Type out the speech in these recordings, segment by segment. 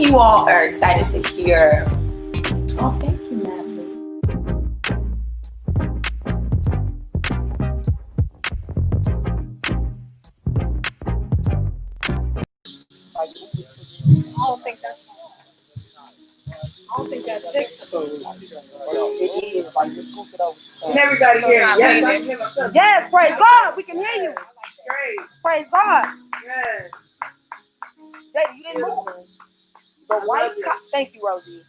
you all are excited to hear. Oh, thank you, Natalie. I don't think that's fixable. It is. Like, just scoop it over. Can everybody hear me? Yes, I can hear myself. Yes, praise God. We can hear you. Praise God. Yes. You didn't move. The white thank you, Rosie.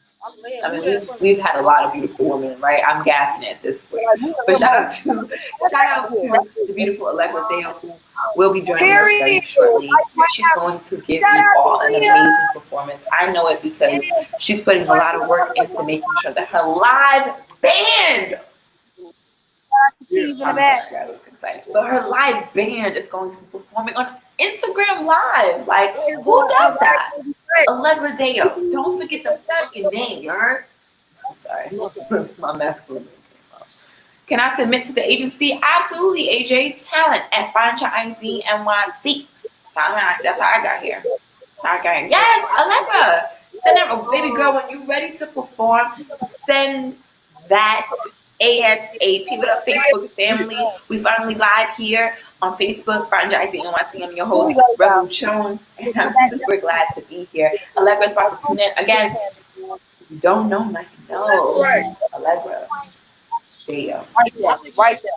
I mean, we've had a lot of beautiful women, right? I'm gassing it at this point. But shout out to the beautiful Allegra Dale, who will be joining us very shortly. She's going to give you all an amazing performance. I know it because she's putting a lot of work into making sure that her live band, I'm sorry, I was excited, but her live band is going to be performing on Instagram Live. Like, who does that? Allegra Dale. Don't forget the fucking name, you heard? I'm sorry. My masculine name came out. Can I submit to the agency? Absolutely, AJ. Talent at Find Your ID NYC. That's how I got here. That's how I got here. Yes, Allegra. Send them, baby girl, when you're ready to perform, send that ASAP. With our Facebook family, we finally live here on Facebook. Find Your ID NYC. I'm your host, Rebel Jones, and I'm super glad to be here. Allegra's about to tune in. Again, if you don't know, now you know. Allegra. Damn. Right there.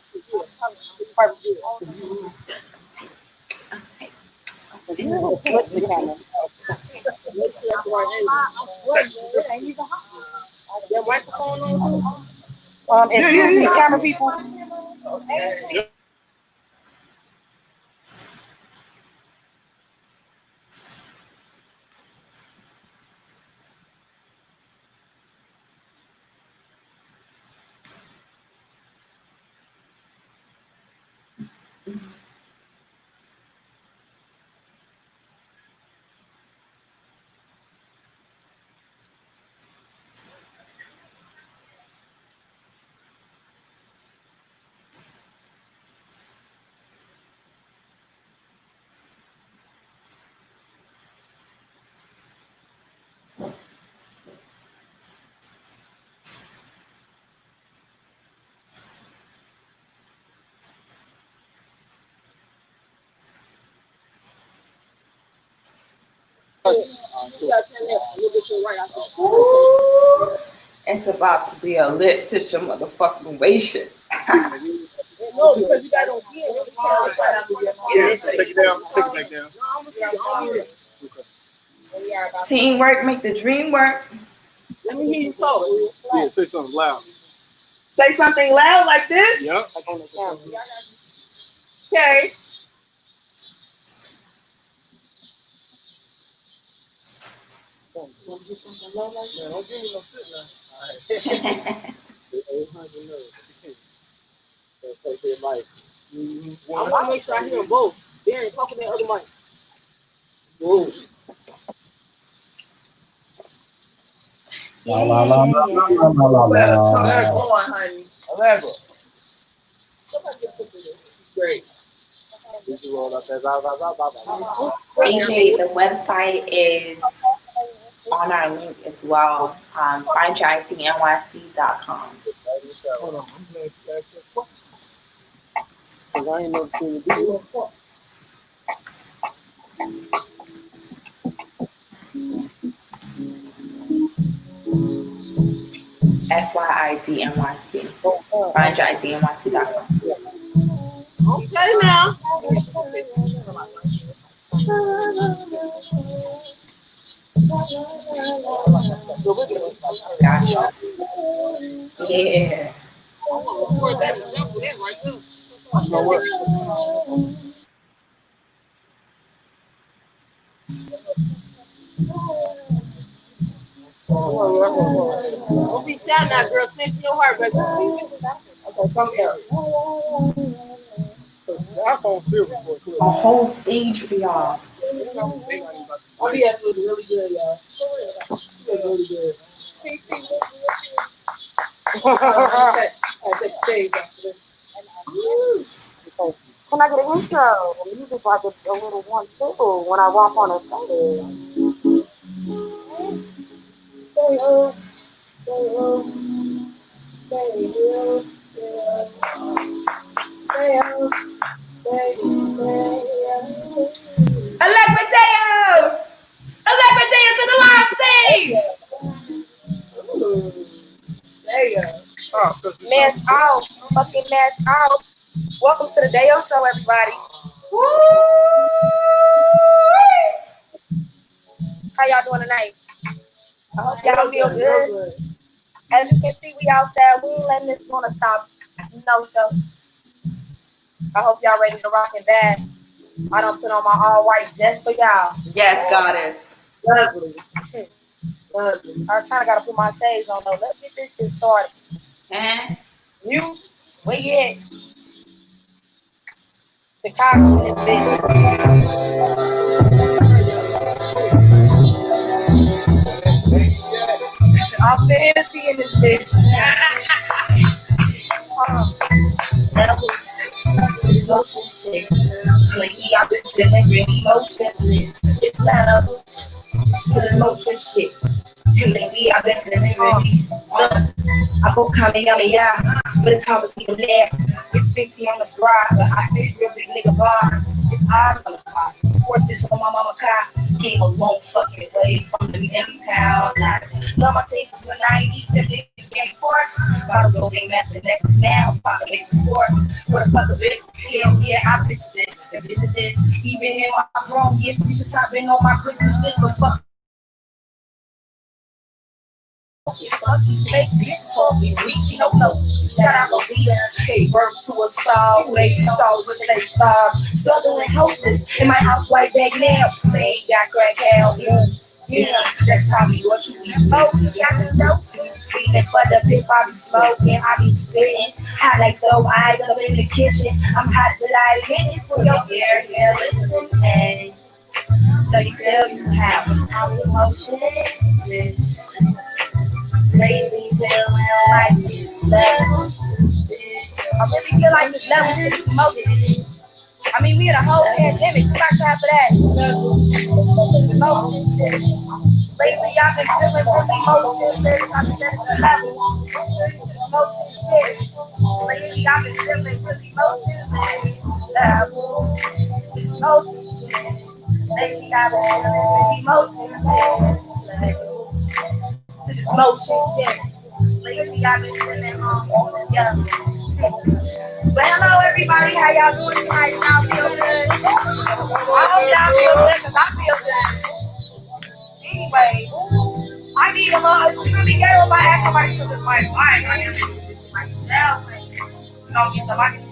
Camera people. It's about to be a lit system motherfucking wation. No, because you got on gear. Yeah, take it down. Take it back down. Teamwork make the dream work. Let me hear you talk. Yeah, say something loud. Say something loud like this? Yep. Okay. Don't give me no shit now. I want to make sure I hear them both. Darren, talk to that other mic. Whoa. La la la la la la la. Allegra. Great. AJ, the website is on our link as well. FindYourIDNYC.com. Hold on, I'm glad you asked that question. Because I ain't never seen it before. FYIDNYC. FindYourIDNYC.com. Okay now. Gotcha. Yeah. You know what? Don't be sad now, girl. Snake in your heart, baby. Okay, come here. A whole stage for y'all. I'll be absolutely really good, y'all. Really good. I take the stage after this. Can I get an intro? Music like a little one too when I walk on a stage. Allegra Deo! Allegra Deo to the live stage! There you go. Mask out. Fucking mask out. Welcome to the Deo Show, everybody. Woo! How y'all doing tonight? I hope y'all feel good. As you can see, we out there. We ain't letting this gonna stop. No, so I hope y'all ready to rock and dance. I don't put on my all white just for y'all. Yes, goddess. Lovely. I kind of gotta put my shades on though. Let's get this shit started. You, where you at? Chicago in this bitch. I'm the energy in this bitch. Emotion shit. Lately I've been feeling really emotionless. It's levels to the motion shit. Lately I've been feeling really. I go coming yummy, yeah. For the conversation there. It's 50 on the scribe, but I see real big nigga bar. It's eyes on the car. Horses on my mama car. Came a long fucking way from the impound. Love my tables when I ain't eat them niggas getting forks. Bottle go game at the necklace now. Papa makes a sport. For the fuck of it. Hell yeah, I picture this. And visit this. Even in my grown years, piece of top been on my Christmas list. So fuck. Fuck these fake bitches talking, reaching no notes. Shout out to Leader, gave birth to a star. Who they thought was they star. Struggling hopeless in my house right back now. Say ain't got crack out. Yeah, that's probably what you be smoking. Got the dope, feeling for the pip I be smoking. I be spitting. I like so eyes up in the kitchen. I'm hot till I hit it for your ear. Yeah, listen, and let me tell you how I'm emotionless. Lately feeling like this level. I really feel like this level is emotion. I mean, we in a whole pandemic. We got time for that. Emotion shit. Lately, I've been feeling really emotionless. I'm at the level. Emotion shit. Lately, I've been feeling really emotionless. Emotion shit. Lately, I've been feeling really emotionless. This motion shit. Lately I've been feeling yeah. But hello everybody, how y'all doing tonight? Y'all feel good? I hope y'all feel good because I feel good. Anyway, I need a lot. It's gonna be ghetto if I act somebody to this my mind. I am myself. You know, get somebody.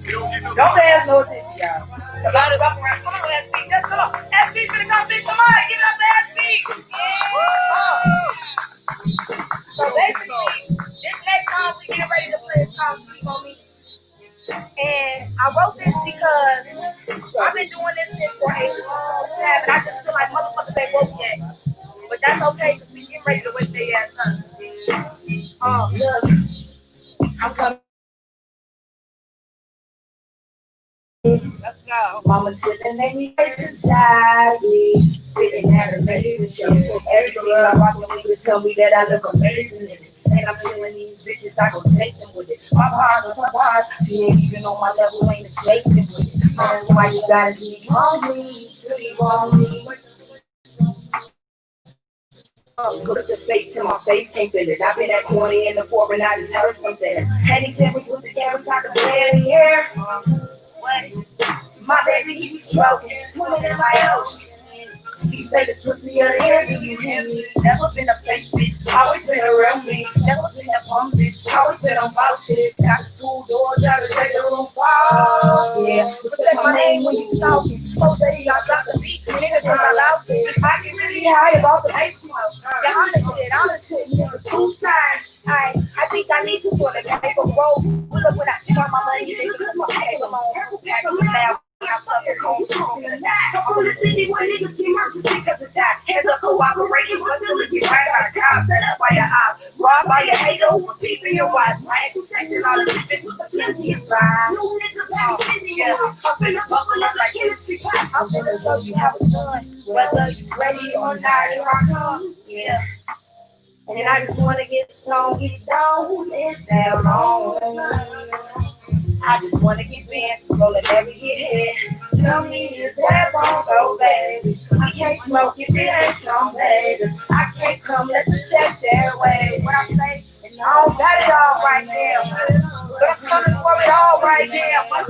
Don't ask no attention, y'all. Cause I was up around. Come on, SB, just come on. SB finna come fix somebody. Give it up to SB. So basically, this next song we getting ready to play is called Sleep on Me. And I wrote this because I've been doing this shit for a long time, and I just feel like motherfuckers ain't woke yet. But that's okay, because we getting ready to wake their ass up. Look, I'm coming. Let's go. Mama sitting made me face inside me. Spitting at her ready to show. Everything I rock with me would tell me that I look amazing in it. And I'm feeling these bitches, I go chasing with it. My bars are my bars. She ain't even on my level, ain't chasing with it. Man, why you gotta sleep on me? Sleep on me. Look at the face to my face, can't feel it. I've been at 20 in the 4 and I just heard something. Handy sandwich with the cameras, not the bed in here. What? My baby, he be stroking, swimming in my ocean. He say this pussy of the air, do you hear me? Never been a fake bitch, always been around me. Never been a bum bitch, always been on bout shit. Got the 2 doors, gotta take the room fall. Yeah, respect my name when you talking. Jose, y'all drop the beat, nigga, then I loud shit. I get really high about the ice smoke. Yeah, I'm the shit, nigga, 2 times. I think I need to join the paper roll. Pull up when I take out my money, nigga, cause my paper long. Pack up now. I'm from the city where niggas get merchants because it's hot. Hands up cooperating, but still if you right by the cops, set up by your eye. Robbed by your hate. nigga who was peeping your watch. I ain't too sexy, all the bitches with the flimsiest vibe. New nigga got yeah. I'm finna bubble up like chemistry class. I'm finna show you how it's done. Whether you ready or not, here I come. Yeah. And I just wanna get stoned, get down. It's that long. I just wanna get bent, rolling every hit. Tell me, is that wrong, oh baby? I can't smoke if it ain't strong, baby. I can't come, let's check that way. What I say, and I don't got it all right now. But I'm coming for it all right now. I'm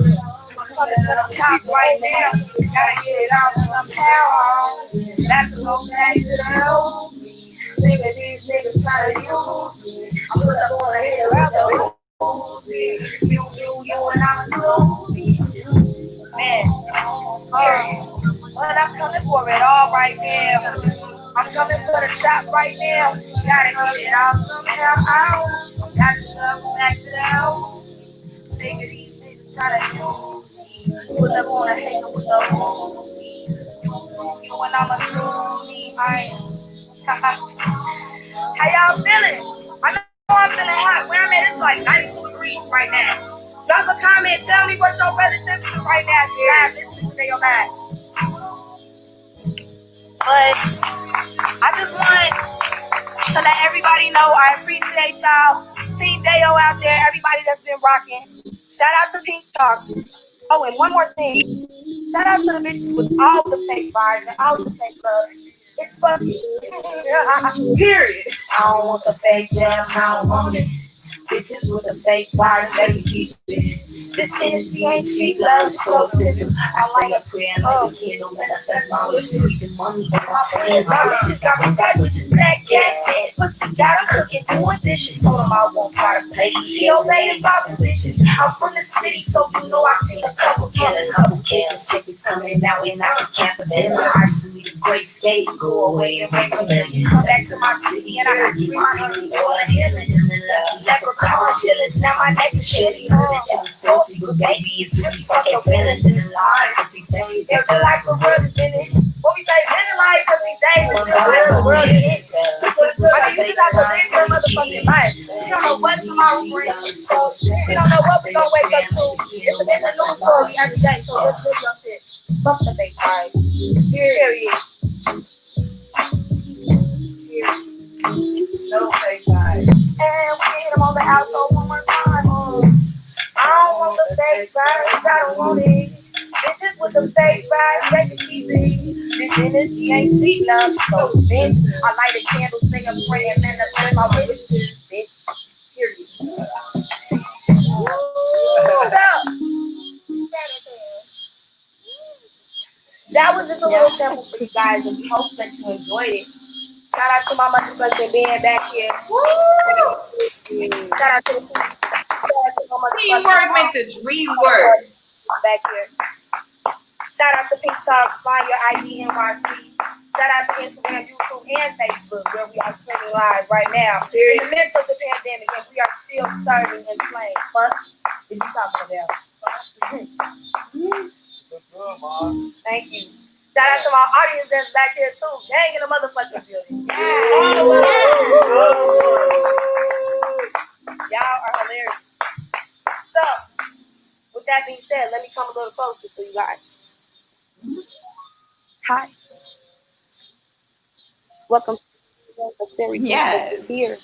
coming to the top right now. Gotta get it out somehow. That's the go back to the hell. See that these niggas try to use me. I'm put up on the head around the you, and I'm a man. But I'm coming for it all right now. I'm coming for the top right now. Gotta get it out somehow. Got to go back to the house. Sick of these niggas try to use me. Put up on the head with the movie. You and I'm a me. How y'all feeling? I know I'm feeling hot. Where I'm at, it's like 92 degrees right now. Drop a comment, tell me what's your weather temperature right now. If you're live, listen to your live. But I just want to let everybody know I appreciate y'all. Team Dayo out there, everybody that's been rocking. Shout out to PYNKTALKS. Oh, and one more thing. Shout out to the bitches with all the fake vibes and all the fake love. It's fucking period. I don't want the fake damn, I don't want it. Bitches with a fake vibe, let me keep it. This energy ain't cheap, love is so simple. I like a prayer like a kid, no manifest my wish. Squeezing money on my friends. My bitches got me back with this black cat fat. But she got her cooking, doing dishes. Told them I want part of place. She obeyed and bobbing bitches. I'm from the city, so you know I've seen a couple killers. Couple kitchens, chickens coming out and I can cancel dinner. I see the great skate, go away and make a million. Come back to my city and I keep my money all the healing. Leprechaun chillin', now my neck is shitty. That you salty, but baby, it's really fucking feeling this life. If the life of world is in it, what we say, living life, cause these days is the world is in it. I mean, you just have to live your motherfucking life. You don't know what tomorrow brings. You don't know what we gonna wake up to. It's a new story every day, so let's live your shit. Fuck the fake vibes. Period. No fake vibes. And we hit them on the outro one more time. I don't want the fake vibes, I don't want it. Bitches with the fake vibes, they can keep it. This energy ain't sweet enough, so bitch. I light a candle, sing a prayer, and then I play my witches, bitch. Period. What's up? That was just a little sample for you guys, and we hope that you enjoyed it. Shout out to my motherfucking band back here. Woo! Shout out to the teamwork make the dream work. Back here. Shout out to PYNKTALKS, find your ID NYC. Shout out to Instagram, YouTube, and Facebook, where we are streaming live right now. In the midst of the pandemic, and we are still serving and playing. Fuck is you talking about? Thank you. Shout out to my audience that's back here too. Dang in the motherfucking building. Y'all are hilarious. So, with that being said, let me come a little closer to you guys. Hi. Welcome to the series. Yes. Here.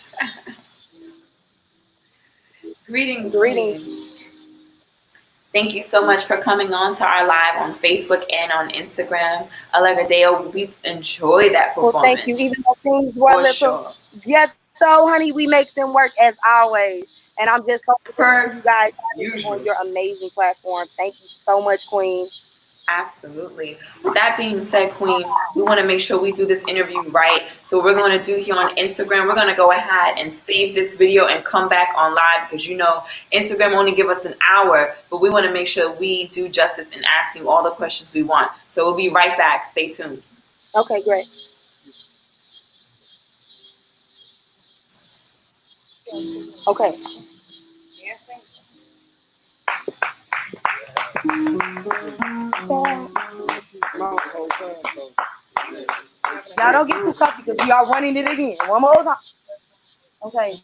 Greetings. Greetings. Thank you so much for coming on to our live on Facebook and on Instagram. Allegra Dale, we enjoy that performance. Well, thank you. Even though things wasn't sure. Yes, so honey, we make them work as always. And I'm just hoping for you guys on your amazing platform. Thank you so much, Queen. Absolutely. With that being said, Queen, we want to make sure we do this interview right. So we're going to do here on Instagram, we're going to go ahead and save this video and come back on live because, you know, Instagram only give us an hour, but we want to make sure we do justice in asking you all the questions we want. So we'll be right back. Stay tuned. Okay, great. Okay. Y'all don't get too comfy because we are running it again. One more time. Okay.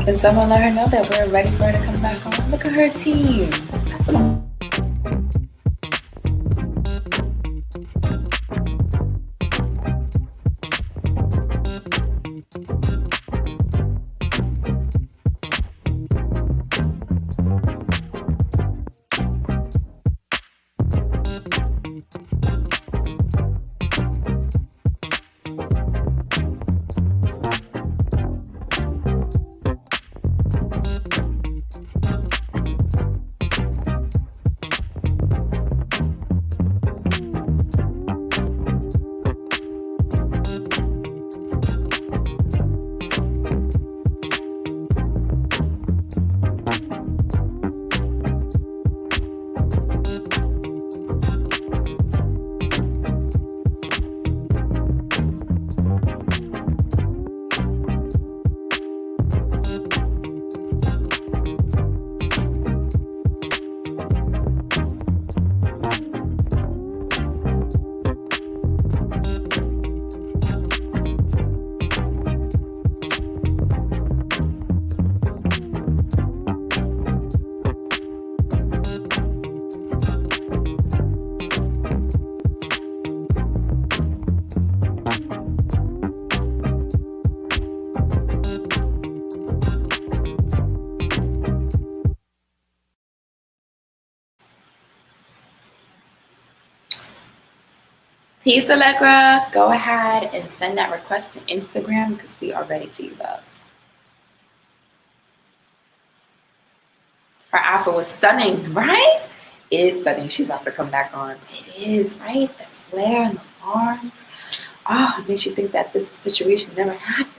Can someone let her know that we're ready for her to come back on? Look at her team. That's what Peace, Allegra. Go ahead and send that request to Instagram because we are ready for you, love. Her outfit was stunning, right? It is stunning. She's about to come back on. It is, right? The flare and the arms. Oh, it makes you think that this situation never happened.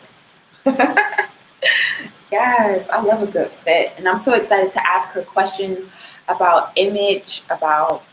Yes, I love a good fit. And I'm so excited to ask her questions about image, about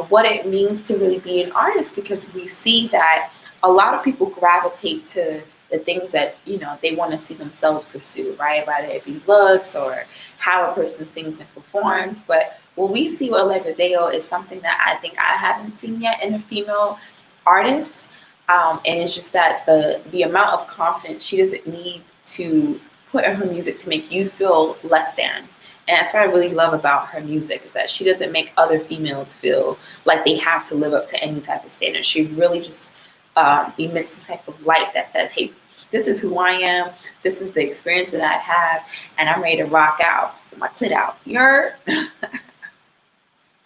what it means to really be an artist, because we see that a lot of people gravitate to the things that, they want to see themselves pursue, right? Whether it be looks or how a person sings and performs. But when we see Allegra Dale is something that I think I haven't seen yet in a female artist. And it's just that the amount of confidence she doesn't need to put in her music to make you feel less than. And that's what I really love about her music, is that she doesn't make other females feel like they have to live up to any type of standard. She really just emits this type of light that says, hey, this is who I am. This is the experience that I have. And I'm ready to rock out with my clit out. You're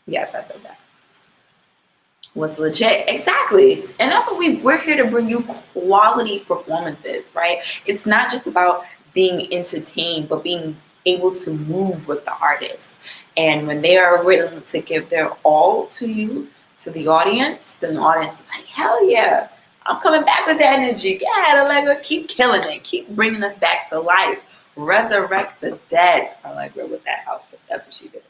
Yes, I said that. Was legit. Exactly. And that's what we're here to bring you quality performances, right? It's not just about being entertained, but being able to move with the artist. And when they are willing to give their all to you, to the audience, then the audience is like, hell yeah, I'm coming back with that energy. Go ahead, Allegra, keep killing it. Keep bringing us back to life. Resurrect the dead, Allegra, with that outfit. That's what she did.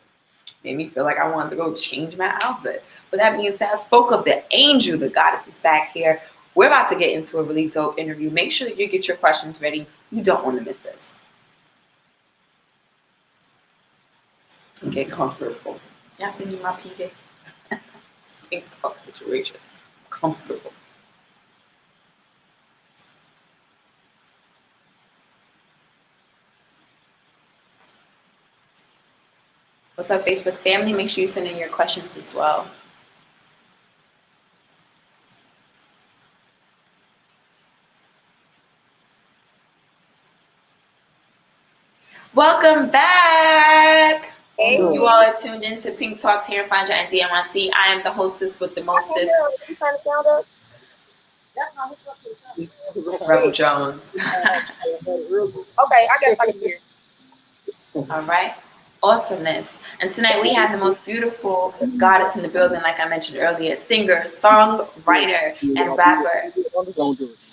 Made me feel like I wanted to go change my outfit. But that being said, I spoke of the angel, the goddess is back here. We're about to get into a really dope interview. Make sure that you get your questions ready. You don't want to miss this. Get comfortable. Y'all send you my PJ? Pink talk situation. Comfortable. What's up, Facebook family? Make sure you send in your questions as well. Welcome back. Hey. You all are tuned in to Pink Talks here in Find Your ID NYC. I am the hostess with the mostest, Rebel Jones. Okay, I guess I can hear. All right. Awesomeness. And tonight we have the most beautiful goddess in the building, like I mentioned earlier, singer, songwriter, and rapper,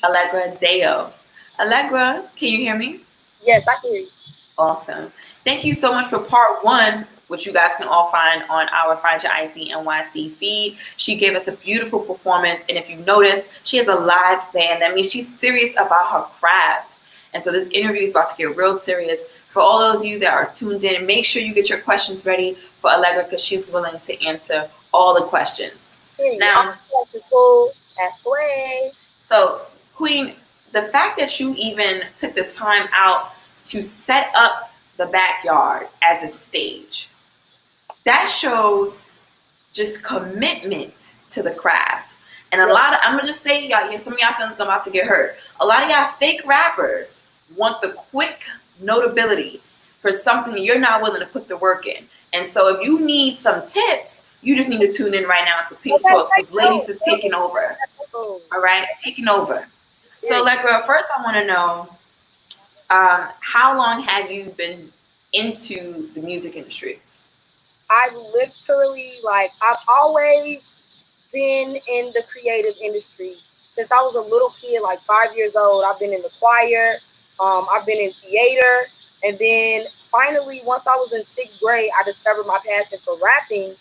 Allegra Deo. Allegra, can you hear me? Yes, I can hear you. Awesome. Thank you so much for part one, which you guys can all find on our Find Your ID NYC feed. She gave us a beautiful performance, and if you notice, she has a live band. That means she's serious about her craft. And so this interview is about to get real serious. For all those of you that are tuned in, make sure you get your questions ready for Allegra because she's willing to answer all the questions. Now, so Queen, the fact that you even took the time out to set up the backyard as a stage, that shows just commitment to the craft. And a lot of, I'm gonna just say, y'all, some of y'all feelings are about to get hurt. A lot of y'all fake rappers want the quick notability for something that you're not willing to put the work in. And so if you need some tips, you just need to tune in right now to Pink Talks because ladies is taking over. All right, taking over. So Allegra, first I want to know, how long have you been into the music industry? I've literally, I've always been in the creative industry. Since I was a little kid, like 5 years old, I've been in the choir, I've been in theater, and then finally, once I was in 6th grade, I discovered my passion for rapping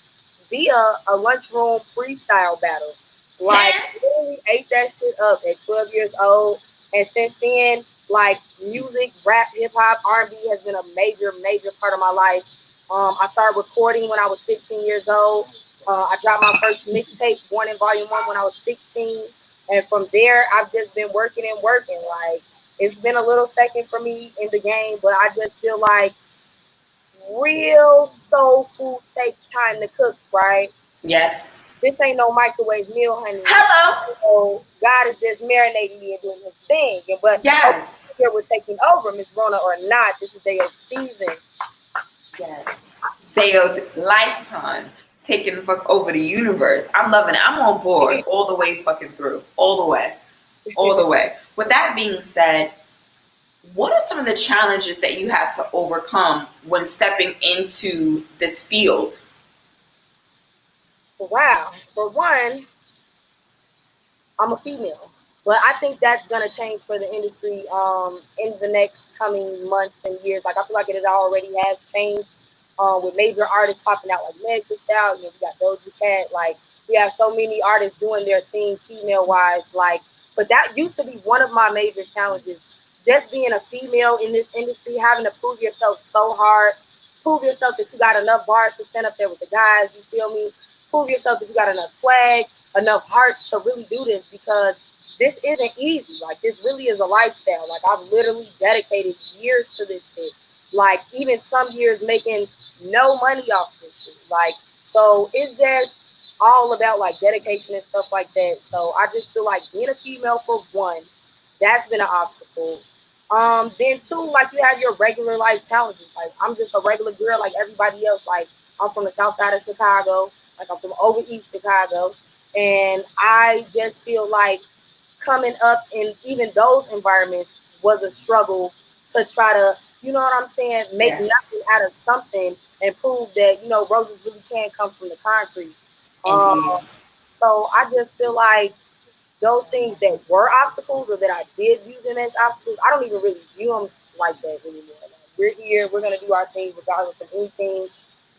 via a lunchroom freestyle battle. Like, literally ate that shit up at 12 years old, and since then, like, music, rap, hip-hop, R&B has been a major, major part of my life. I started recording when I was 15 years old. I dropped my first mixtape, Born in Volume 1, when I was 16. And from there, I've just been working and working. Like, it's been a little second for me in the game, but I just feel like real soul food takes time to cook, right? Yes. This ain't no microwave meal, honey. Hello. So God is just marinating me and doing his thing. But yes, here we're taking over, Miss Rona or not. This is Deo's season. Yes. Deo's lifetime taking the fuck over the universe. I'm loving it. I'm on board all the way fucking through. All the way. All the way. With that being said, what are some of the challenges that you had to overcome when stepping into this field? Wow. For one, I'm a female. But I think that's going to change for the industry in the next coming months and years. Like, I feel like it already has changed with major artists popping out like Meg Thee Stallion. We got Doja Cat. Like, we have so many artists doing their thing female-wise. Like, but that used to be one of my major challenges. Just being a female in this industry, having to prove yourself so hard. Prove yourself that you got enough bars to stand up there with the guys. You feel me? Prove yourself that you got enough swag, enough heart to really do this, because this isn't easy. Like, this really is a lifestyle. Like, I've literally dedicated years to this shit. Like, even some years making no money off this shit. Like, so it's just all about, like, dedication and stuff like that. So I just feel like being a female, for one, that's been an obstacle. Then two, like, you have your regular life challenges. Like, I'm just a regular girl like everybody else. Like, I'm from the south side of Chicago. Like, I'm from over East Chicago. And I just feel like coming up in even those environments was a struggle to try to, you know what I'm saying, make nothing out of something and prove that, you know, roses really can come from the concrete. So I just feel like those things that were obstacles, or that I did view them as obstacles, I don't even really view them like that anymore. Like, we're here, we're going to do our thing regardless of anything,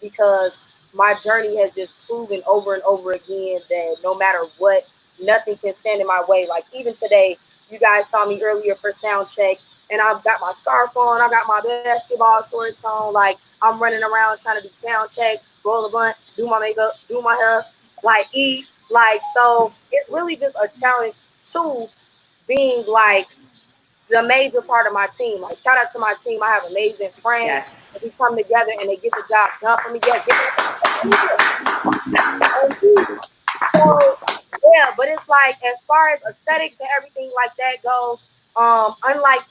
because my journey has just proven over and over again that no matter what, nothing can stand in my way. Like even today, you guys saw me earlier for sound check, and I've got my scarf on, I got my basketball shorts on, like I'm running around trying to do sound check, roll a blunt, do my makeup, do my hair, like eat, like so. It's really just a challenge to being like the major part of my team. Like shout out to my team. I have amazing friends. Yes. We come together and they get the job done for me. Yes, so yeah, but it's like as far as aesthetics and everything like that goes, unlike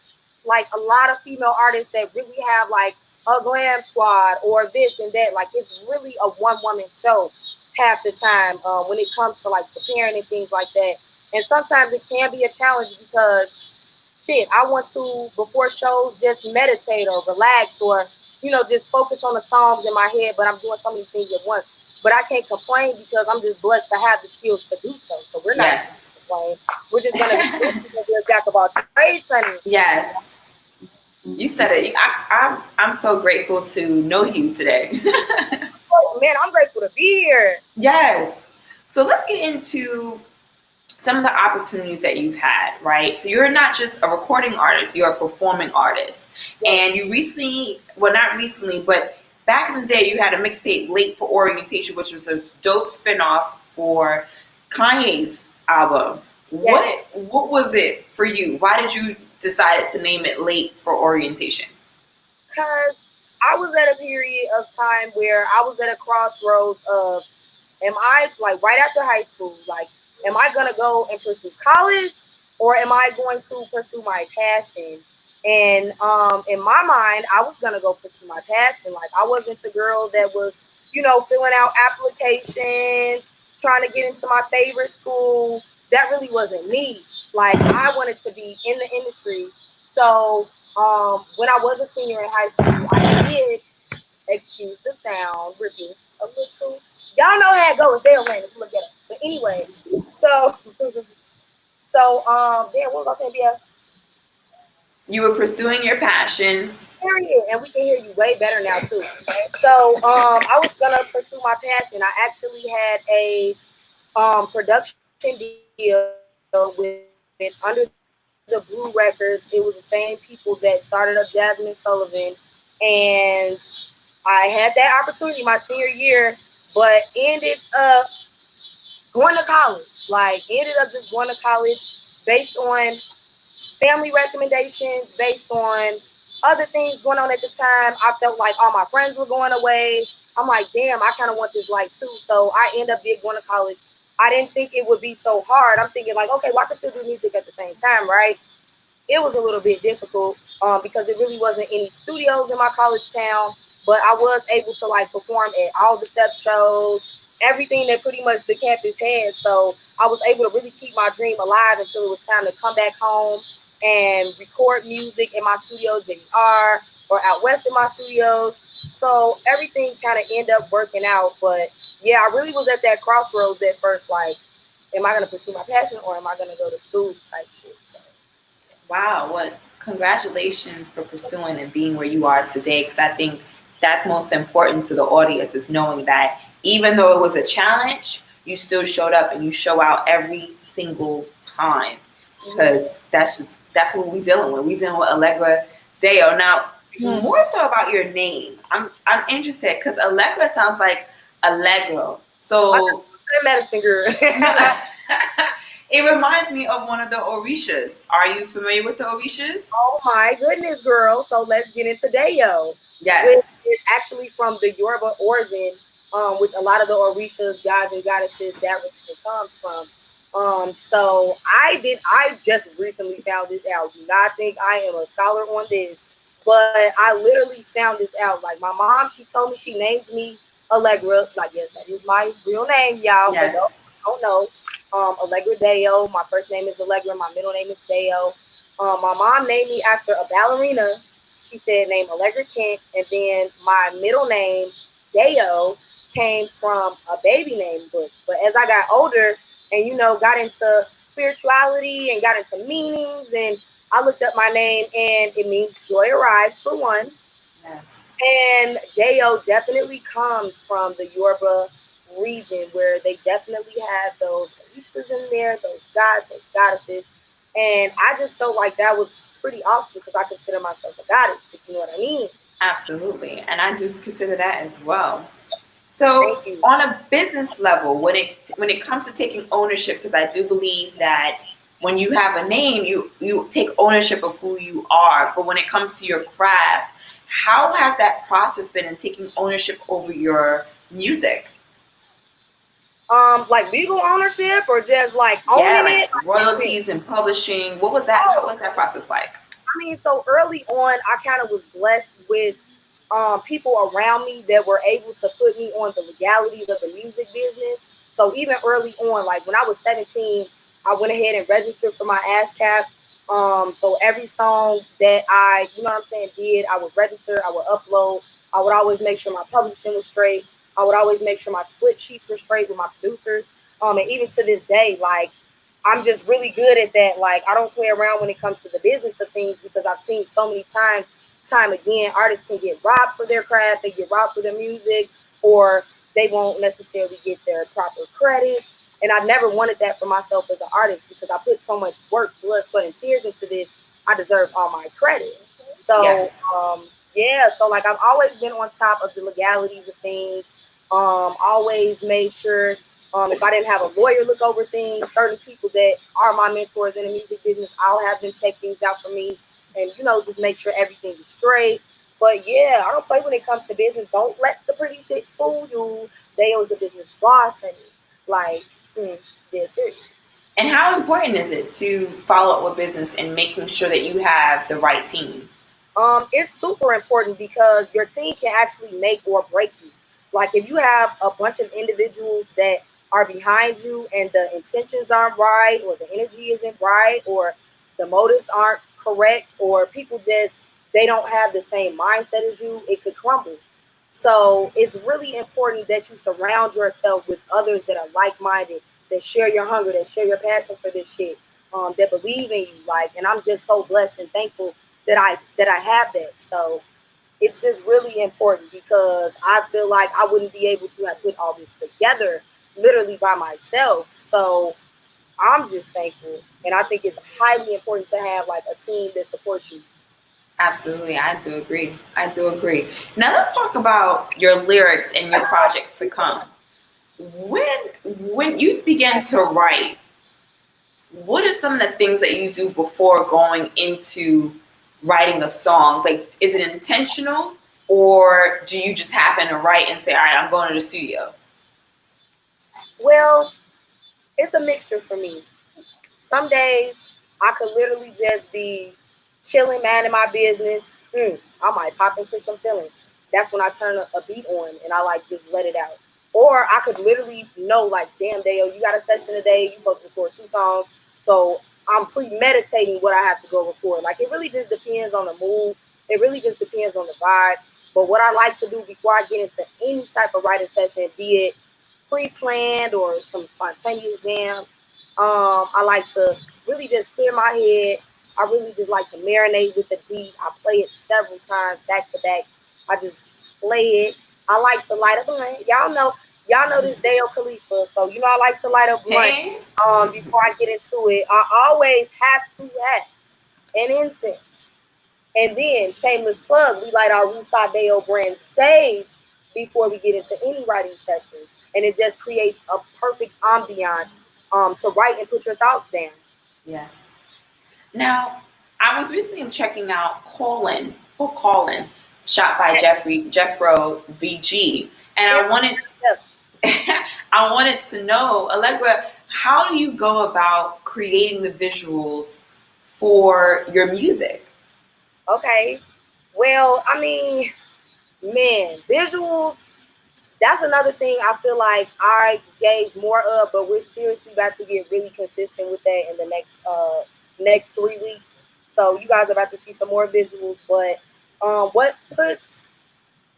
like a lot of female artists that really have like a glam squad or this and that, like it's really a one woman show half the time when it comes to like preparing and things like that. And sometimes it can be a challenge because shit, I want to before shows just meditate or relax or just focus on the songs in my head, but I'm doing so many things at once. But I can't complain because I'm just blessed to have the skills to do so. So we're not Yes. complaining. We're just gonna be a jack of all trades, honey. Yes. You said it. I'm so grateful to know you today. Oh, man, I'm grateful to be here. Yes. So let's get into some of the opportunities that you've had, right? So you're not just a recording artist, you're a performing artist. And you recently, well, not recently, but back in the day, you had a mixtape, Late for Orientation, which was a dope spinoff for Kanye's album. Yes. What was it for you? Why did you decide to name it Late for Orientation? Because I was at a period of time where I was at a crossroads of, am I like right after high school, like, am I gonna go and pursue college or am I going to pursue my passion? And in my mind, I was gonna go pursue my passion. Like I wasn't the girl that was, filling out applications, trying to get into my favorite school. That really wasn't me. Like I wanted to be in the industry. So when I was a senior in high school, I did, excuse the sound, repeat a little. Y'all know how it goes. They'll land if you look at it. But anyway, so damn, what was I saying? Yeah, You were pursuing your passion. period. And we can hear you way better now too. So I was gonna pursue my passion. I actually had a production deal with Under the Blue Records. It was the same people that started up Jasmine Sullivan, and I had that opportunity my senior year, but ended up going to college. Like ended up just going to college based on family recommendations, based on other things going on at the time. I felt like all my friends were going away. I'm like, damn, I kind of want this life too. So I end up going to college. I didn't think it would be so hard. I'm thinking like, okay, well, I can still do music at the same time, right? It was a little bit difficult because it really wasn't any studios in my college town, but I was able to like perform at all the step shows, everything that pretty much the campus had. So I was able to really keep my dream alive until it was time to come back home and record music in my studio, JR, or out west in my studios. So everything kind of ended up working out. But yeah, I really was at that crossroads at first. Like, am I going to pursue my passion or am I going to go to school type shit? So. Wow, well, congratulations for pursuing and being where you are today, because I think that's most important to the audience is knowing that even though it was a challenge, you still showed up and you show out every single time, because that's what we're dealing with. We're dealing with Allegra Deo. Now, more so about your name. I'm interested because Allegra sounds like Allegro. So medicine girl. it reminds me of one of the Orishas. Are you familiar with the Orishas? Oh my goodness, girl. So let's get into Deo. Yes. Which is actually from the Yoruba origin, which a lot of the Orishas, gods and goddesses, that religion comes from. So I just recently found this out. Do not think I am a scholar on this, but I literally found this out. Like my mom, she told me she named me Allegra. Like, yes, that is my real name, y'all. Yes. But don't know. Allegra Deo. My first name is Allegra. My middle name is Deo. My mom named me after a ballerina. She said named Allegra Kent, and then my middle name Deo came from a baby name book. But as I got older and got into spirituality and got into meanings, and I looked up my name, and it means joy arrives for one. Yes. And Deo definitely comes from the Yoruba region where they definitely have those Orishas in there, those gods, those goddesses. And I just felt like that was pretty awesome because I consider myself a goddess, if you know what I mean. Absolutely. And I do consider that as well. So Thank you. on a business level, when it comes to taking ownership, because I do believe that when you have a name, you take ownership of who you are. But when it comes to your craft, how has that process been in taking ownership over your music? Like legal ownership or just like owning Like it? royalties and publishing. What was that? How was that process like? I mean, so early on, I kind of was blessed with people around me that were able to put me on the legalities of the music business. So even early on, like when I was 17, I went ahead and registered for my ASCAP. So every song that I, you know what I'm saying, did, I would register, I would upload. I would always make sure my publishing was straight. I would always make sure my split sheets were straight with my producers. And even to this day, like I'm just really good at that. Like I don't play around when it comes to the business of things because I've seen so many times, time again, artists can get robbed for their craft, they get robbed for their music, or they won't necessarily get their proper credit. And I never wanted that for myself as an artist because I put so much work, blood, sweat, and tears into this. I deserve all my credit. So Yes. yeah, so like I've always been on top of the legalities of things. Always made sure if I didn't have a lawyer look over things, certain people that are my mentors in the music business, I'll have them check things out for me and, you know, just make sure everything is straight. But yeah, I don't play when it comes to business. Don't let the pretty shit fool you. They was a business boss and like, they're serious. And how important is it to follow up with business and making sure that you have the right team? It's super important because your team can actually make or break you. Like if you have a bunch of individuals that are behind you and the intentions aren't right or the energy isn't right or the motives aren't correct or people just they don't have the same mindset as you, it could crumble. So it's really important that you surround yourself with others that are like-minded, that share your hunger, that share your passion for this shit, that believe in you. Like, and I'm just so blessed and thankful that I have that. So it's just really important because I feel like I wouldn't be able to have put all this together literally by myself. So I'm just thankful, and I think it's highly important to have like a team that supports you. Absolutely, I do agree. I do agree. Now let's talk about your lyrics and your projects to come. When you begin to write, what are some of the things that you do before going into writing a song? Like, is it intentional, or do you just happen to write and say, "All right, I'm going to the studio"? Well, it's a mixture for me. Some days I could literally just be chilling, man, in my business. I might pop into some feelings. That's when I turn a beat on and I like just let it out. Or I could literally know like, damn, Dale, you got a session today. You supposed to record 2 songs, so I'm premeditating what I have to go record. Like it really just depends on the mood. It really just depends on the vibe. But what I like to do before I get into any type of writing session, be it pre-planned or some spontaneous jam, I like to really just clear my head. I really just like to marinate with the beat. I play it several times back to back. I just play it. I like to light up blunt. Y'all know this Dale Khalifa, so you know I like to light up blunt. Hey, Before I get into it, I always have to have an incense. And then, shameless plug, we light our Rusa Deo brand sage before we get into any writing sessions. And it just creates a perfect ambiance to write and put your thoughts down. yes. Now, I was recently checking out Colin, shot by Jeffro VG, and I wanted I wanted to know, Allegra, how do you go about creating the visuals for your music? Okay. Well, I mean, man, visuals, that's another thing I feel like I gave more of, but we're seriously about to get really consistent with that in the next 3 weeks. So you guys are about to see some more visuals, but what puts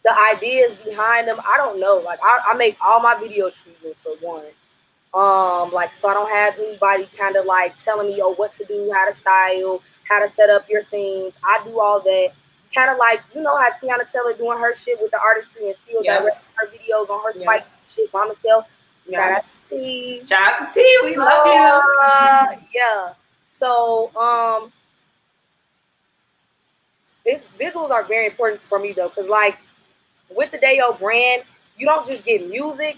the ideas behind them, I don't know. Like I make all my video treatments for one. Like so I don't have anybody kind of like telling me, oh, what to do, how to style, how to set up your scenes. I do all that. kind of like, you know how Tiana Taylor doing her shit with the artistry and still directing her videos on her Spike shit, Mama Self. Shout out to T. Shout out to T. We love you. Yeah. So, visuals are very important for me though, because like with the Dayo brand, you don't just get music,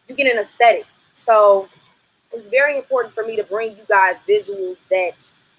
you get an aesthetic. So it's very important for me to bring you guys visuals that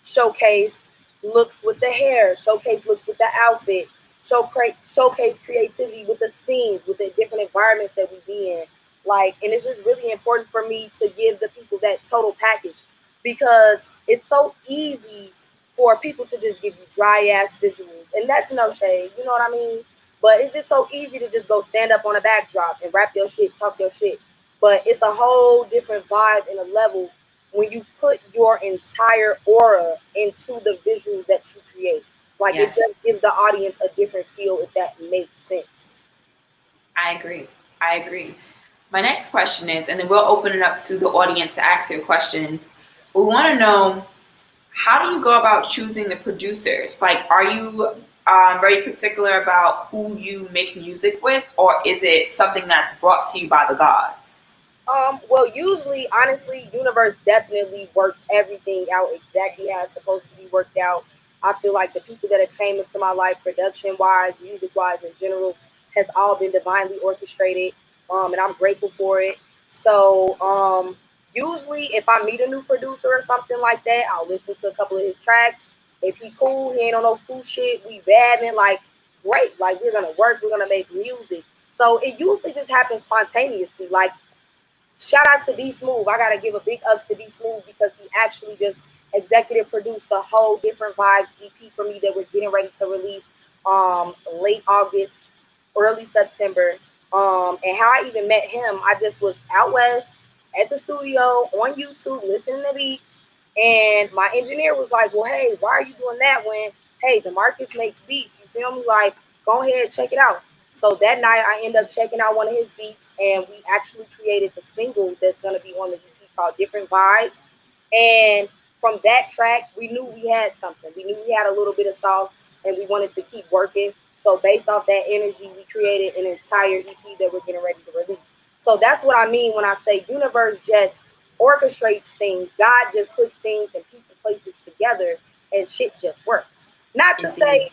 showcase looks with the hair, showcase looks with the outfit, showcase creativity with the scenes, with the different environments that we be in. Like, and it's just really important for me to give the people that total package, because it's so easy for people to just give you dry ass visuals, and that's no shade, you know what I mean? But it's just so easy to just go stand up on a backdrop and rap your shit, talk your shit. But it's a whole different vibe and a level when you put your entire aura into the visual that you create. Like, it just gives the audience a different feel, if that makes sense. I agree. My next question is, and then we'll open it up to the audience to ask your questions. We want to know, how do you go about choosing the producers? Like, are you very particular about who you make music with, or is it something that's brought to you by the gods? Well, usually, honestly, Universe definitely works everything out exactly how it's supposed to be worked out. I feel like the people that have came into my life, production-wise, music-wise, in general, has all been divinely orchestrated, and I'm grateful for it. So, usually, if I meet a new producer or something like that, I'll listen to a couple of his tracks. If he cool, he ain't on no fool shit, we vibing, like, great. Like, we're gonna work, we're gonna make music. So it usually just happens spontaneously. Like, shout out to D Smooth. I gotta give a big up to D Smooth, because he actually just executive produced the whole Different Vibes EP for me that we're getting ready to release late August, early September. And how I even met him, I just was out west at the studio on YouTube listening to beats, and my engineer was like, well, hey, why are you doing that when, hey, DeMarcus makes beats, you feel me? Like, go ahead, check it out. So that night I ended up checking out one of his beats, and we actually created the single that's going to be on the EP called Different Vibes. And from that track, we knew we had something. We knew we had a little bit of sauce, and we wanted to keep working. So based off that energy, we created an entire EP that we're getting ready to release. So that's what I mean when I say Universe just orchestrates things. God just puts things and people, places together, and shit just works. Not to say,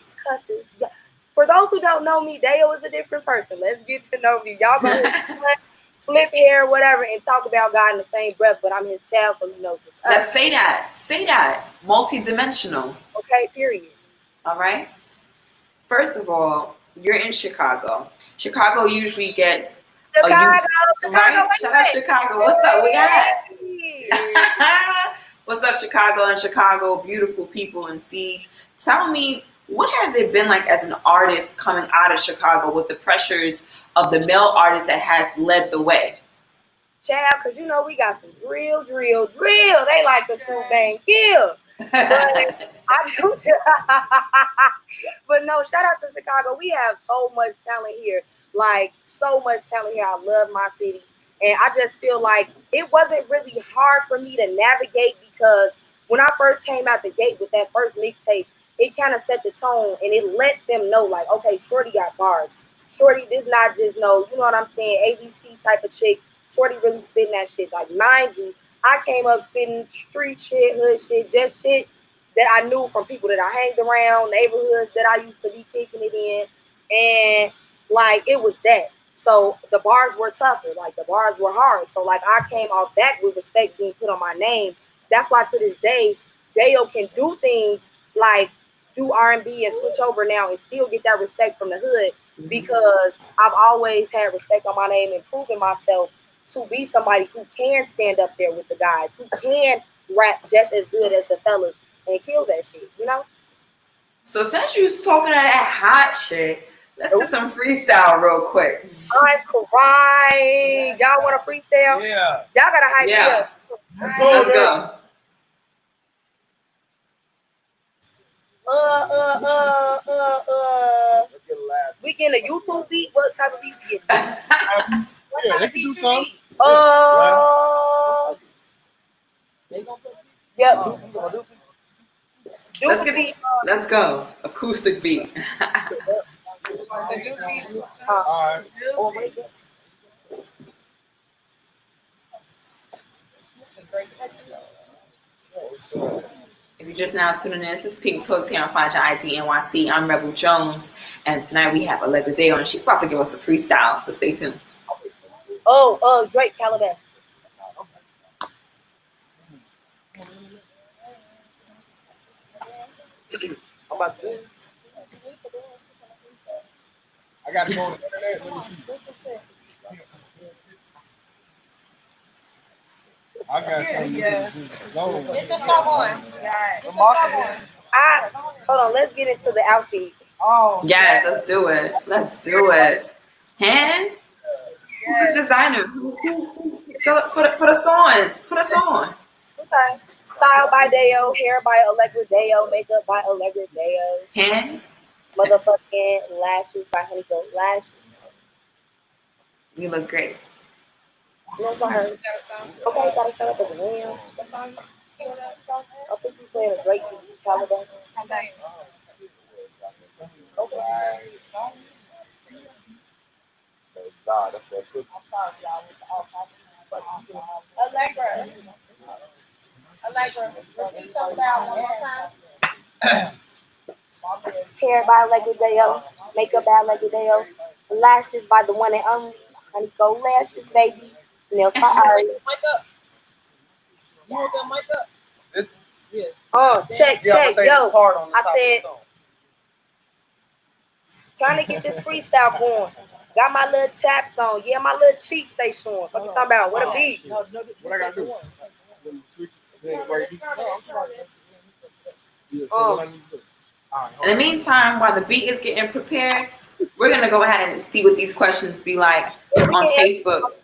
for those who don't know me, Dayo is a different person. Let's get to know me. Y'all go flip hair, whatever, and talk about God in the same breath, but I'm his child, so he knows it. Let's say that. Say that. Multi-dimensional. Okay, period. All right. First of all, you're in Chicago. Chicago usually gets Chicago, right? Shout out Chicago. What's up? We got that. What's up, Chicago and Chicago, beautiful people and seeds. Tell me, what has it been like as an artist coming out of Chicago with the pressures of the male artist that has led the way? Child, because you know we got some drill. They like the true bang kill. But but no, shout out to Chicago. We have so much talent here. Like, so much talent here. I love my city. And I just feel like it wasn't really hard for me to navigate, because when I first came out the gate with that first mixtape, it kind of set the tone, and it let them know, like, okay, Shorty got bars. Shorty, this not just no, you know what I'm saying, ABC type of chick. Shorty really spitting that shit. Like, mind you, I came up spitting street shit, hood shit, just shit that I knew from people that I hanged around, neighborhoods that I used to be kicking it in. And, like, it was that. So the bars were tougher. Like, the bars were hard. So, like, I came off that with respect being put on my name. That's why to this day, Dayo can do things like do R&B and switch over now and still get that respect from the hood, because I've always had respect on my name and proven myself to be somebody who can stand up there with the guys, who can rap just as good as the fellas and kill that shit, you know? So since you was talking of that hot shit, let's do some freestyle real quick. I'm crying. Y'all want to freestyle? Yeah. Y'all gotta hype me up. Let's go. We getting a YouTube beat? What type of beat we getting? Yeah, they can do something. Yep. Let's go. Acoustic beat. All right. If you're just now tuning in, this is Pink Talks here on Find Your ID NYC. I'm Rebel Jones, and tonight we have Allegra Day, and she's about to give us a freestyle, so stay tuned. Drake Calabasas. I'm about to. I got to go on the internet. Let me see. I got something. Get the song on. Hold on. Let's get into the outfit. Oh. Yes, let's do it. Let's do it. Hand? Who's the designer? Who put us on. Put us on. Okay. Style by Deo, hair by Allegra Deo, makeup by Allegra Deo. Hand? Motherfucking lashes by Honeycomb Lashes. You look great. You know what I heard? Okay, gotta shut up at the wheel. I think you playing a Drake Calabasas. Okay. God, that's that good. Allegra, repeat your style one more time. Hair by Allegra Deo, makeup by Allegra Deo, lashes by the one and only Honeycomb Lashes, baby. Nails by Ari. You want that mic up? Check. Yo, I said, trying to get this freestyle going. Got my little chaps on. Yeah, my little cheeks stay showing. What you talking about? What a beat. What I got to do? In the meantime, while the beat is getting prepared, we're going to go ahead and see what these questions be like on Facebook.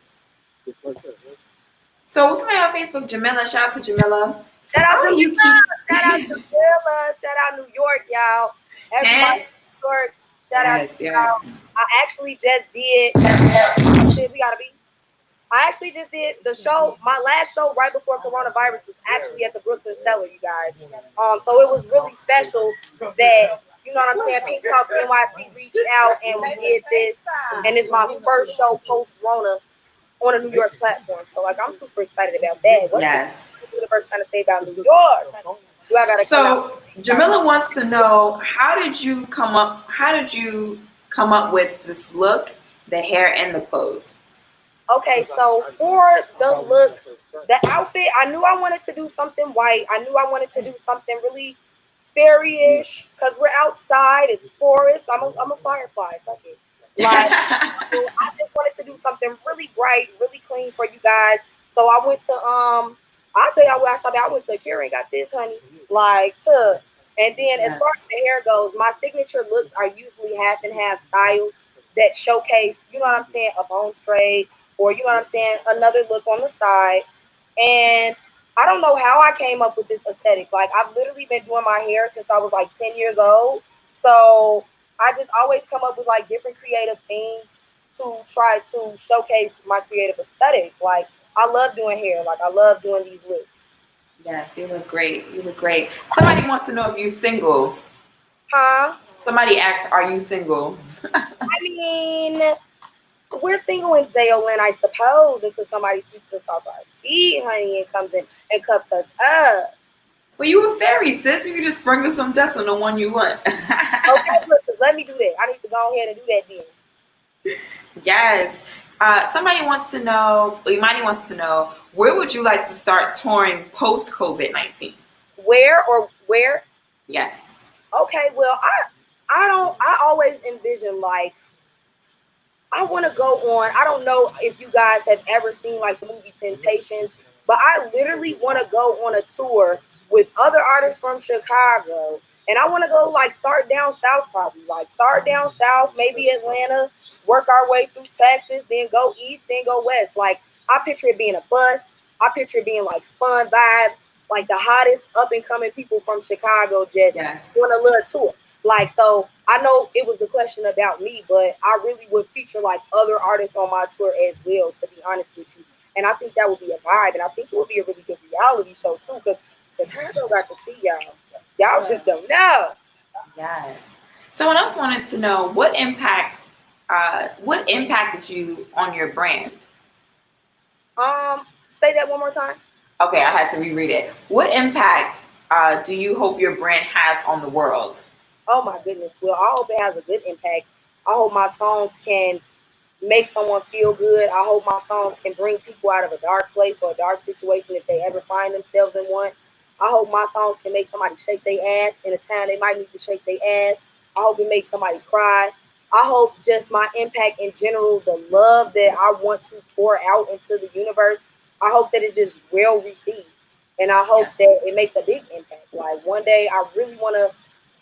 So somebody on Facebook, Jamila, shout out to Jamila. Shout out to you. Shout out to Jamila. Shout out New York, y'all. Everybody in New York. Shout out to y'all. I actually just did. I actually just did the show. My last show right before coronavirus was actually at the Brooklyn Cellar, you guys. So it was really special that, you know what I'm saying, Pink Talks NYC reached out and we did this. And it's my first show post-corona on a New York platform. So, like, I'm super excited about that. Yes. The first time to say about New York. So, Jamila wants to know, how did you come up with this look, the hair, and the clothes? Okay, so for the look, the outfit, I knew I wanted to do something white. I knew I wanted to do something really fairy-ish because we're outside. It's forest. I'm a firefly. Fuck it. Like, I just wanted to do something really bright, really clean for you guys. So I went to I'll tell y'all where I shopped at. I went to Kira and got this, honey. And then as far as the hair goes, my signature looks are usually half and half styles that showcase, you know what I'm saying, a bone straight. Or, you know what I'm saying, another look on the side. And I don't know how I came up with this aesthetic. Like, I've literally been doing my hair since I was, like, 10 years old. So I just always come up with, like, different creative things to try to showcase my creative aesthetic. Like, I love doing hair. Like, I love doing these looks. Yes, you look great. You look great. Somebody wants to know if you're single. Huh? Somebody asks, are you single? I mean, we're single in Zaylin, I suppose, until somebody sweeps us off our feet, honey, and comes in and cuffs us up. Well, you a fairy, sis. You can just sprinkle some dust on the one you want. Okay, listen, let me do that. I need to go ahead and do that then. Yes. Somebody wants to know, Imani wants to know, where would you like to start touring post-COVID-19? Where? Yes. Okay, well, I always envision, like, I want to go on. I don't know if you guys have ever seen like the movie Temptations, but I literally want to go on a tour with other artists from Chicago. And I want to go like start down south, probably like start down south, maybe Atlanta, work our way through Texas, then go east, then go west. Like I picture it being a bus. I picture it being like fun vibes, like the hottest up and coming people from Chicago just doing a little tour. Like, so I know it was the question about me, but I really would feature like other artists on my tour as well, to be honest with you. And I think that would be a vibe. And I think it would be a really good reality show too, because Chicago got to see y'all. Y'all just don't know. Yes. Someone else wanted to know what impacted you on your brand? Say that one more time. Okay, I had to reread it. What impact do you hope your brand has on the world? Oh my goodness. Well, I hope it has a good impact. I hope my songs can make someone feel good. I hope my songs can bring people out of a dark place or a dark situation if they ever find themselves in one. I hope my songs can make somebody shake their ass in a time they might need to shake their ass. I hope it makes somebody cry. I hope just my impact in general, the love that I want to pour out into the universe, I hope that it's just well received. And I hope that it makes a big impact. Like one day I really want to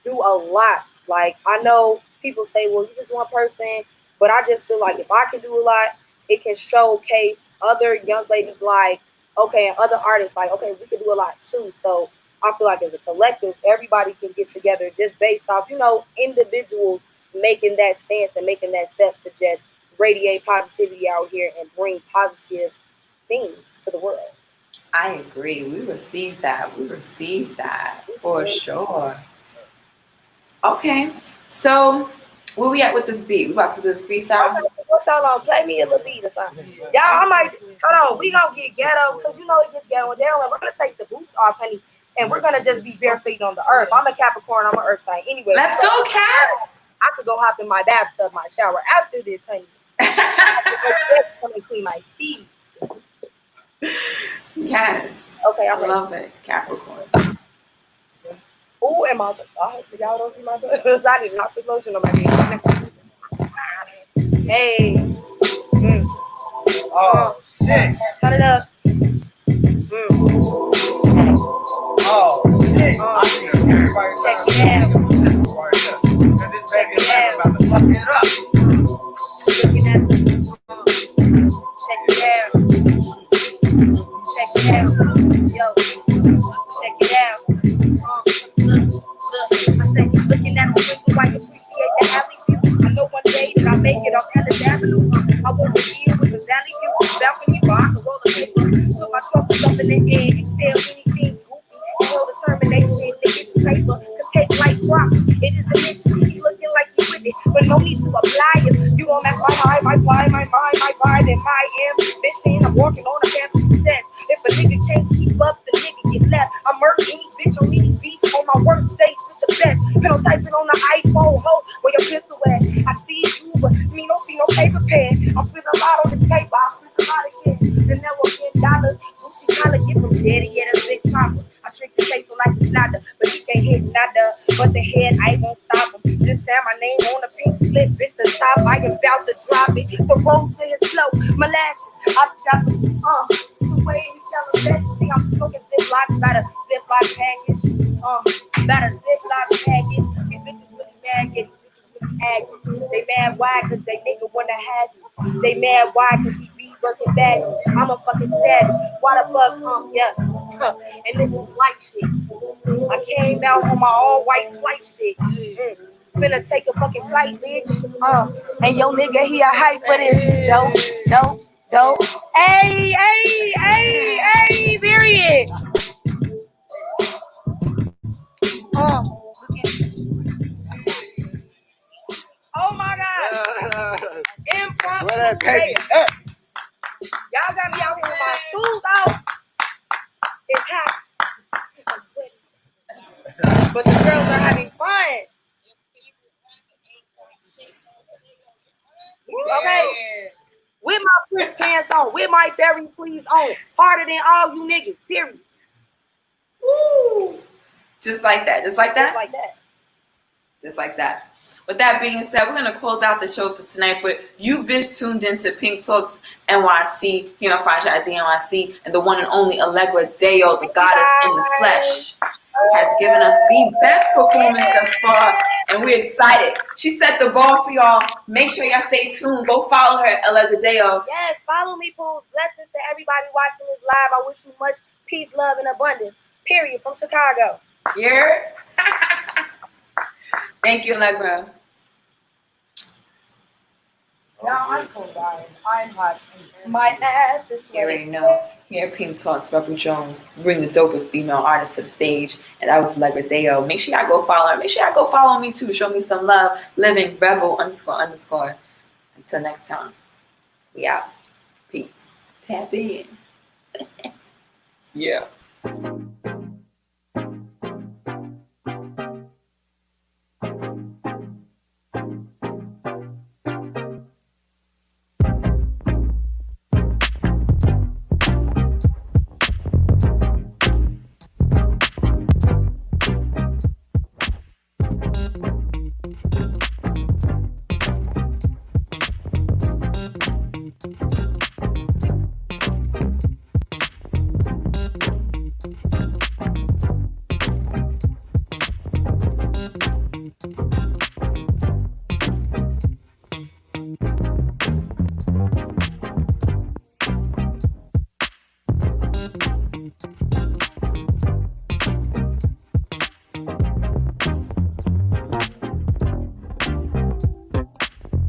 do a lot. Like I know people say, well, you're just one person, but I just feel like if I can do a lot, it can showcase other young ladies like, okay, and other artists like, okay, we can do a lot too. So I feel like as a collective, everybody can get together just based off, individuals making that stance and making that step to just radiate positivity out here and bring positive things to the world. I agree. We received that. We received that for sure. Okay. So where we at with this beat? We about to do this freestyle? What's y'all on? Play me a little beat or something. Y'all, I might, hold on, we gonna get ghetto, because it gets ghetto down, and we're gonna take the boots off, honey, and we're gonna just be bare feet on the earth. I'm a Capricorn, I'm an earth sign. Anyway. Let's go, Cap! I could go hop in my bathtub, my shower after this, honey. I'm gonna clean my feet. Yes. Okay, I love it. Capricorn. Oh, and my, I hope y'all don't see my toes. I did not put lotion on my head. Hey. Oh, shit. Turn it up. Oh, shit. I see everybody Check it out. And this baby is about to fuck it up. Looking at check it out. Check it out. Yo. Check it out. I say, looking at the window, I appreciate the alley view. I know one day that I make it off Ellis Avenue. I want to deal with the valley view. Balcony bar, I can roll a paper. Put my troubles up in the air. Excel anything goofy. Hold determination to get the paper. Cause take like rock. It is the mission. He looking like you with it. But no need to apply it. You gon' match my high, my fly, my mind, my vibe, and my ambition. I'm working on a path to success. If a nigga can't keep up, the nigga get left. I murder any bitch on any beat. On my worst days with the best. Pen typing on the iPhone, ho, where your pistol at? I see you, but me don't see no paper pen. I spend a lot on this paper, I spend a lot again. The network in dollars, Gucci collar, get from daddy, yeah, that's big chopper. I trick the face like it's nada, but he can't hit nada. But the head, I won't stop him. Just say my name on the pink slip, bitch, the top, I am about to drop it. The road to his slow, molasses, I just got the way you tell him that. See, I'm smoking Ziplocs, got a Ziploc package. Got a Ziploc package. These bitches really mad, yeah, these bitches really angry. They mad why? Cause they nigga wanna have you. They mad why? Cause he be working bad. I'm a fucking savage. Why the fuck, yeah. And this is light shit. I came out on my all white slight shit. Finna take a fucking flight, bitch. And yo nigga, he a hype for this. Dope. Hey, period. Oh my God. Impromptu. Where that baby at? Y'all got me out here with my shoes out. It's hot. I'm sweating. But the girls are having fun. Okay. With my Prince pants on, with my Berry Please on, harder than all you niggas, period. Woo! Just like that. Just like that? Just like that. Just like that. With that being said, we're going to close out the show for tonight, but you've been tuned into Pink Talks NYC, here on Friday at NYC, and the one and only Allegra Deo, the goddess in the flesh, has given us the best performance thus far, and we're excited. She set the bar for y'all. Make sure y'all stay tuned. Go follow her, Allegra Deo. Yes, follow me, Pooh. Blessings to everybody watching this live. I wish you much peace, love, and abundance. Period. From Chicago. Yeah. Thank you, Allegra. Now I'm cold, guys. I'm hot. My ass is You already sweating. know. Here, Pink Talks, Rebel Jones, bring the dopest female artist to the stage, and that was Allegra Deo. Make sure y'all go follow her. Make sure y'all go follow me too. Show me some love. Living Rebel __. Until next time, we out. Peace. Tap in. Yeah.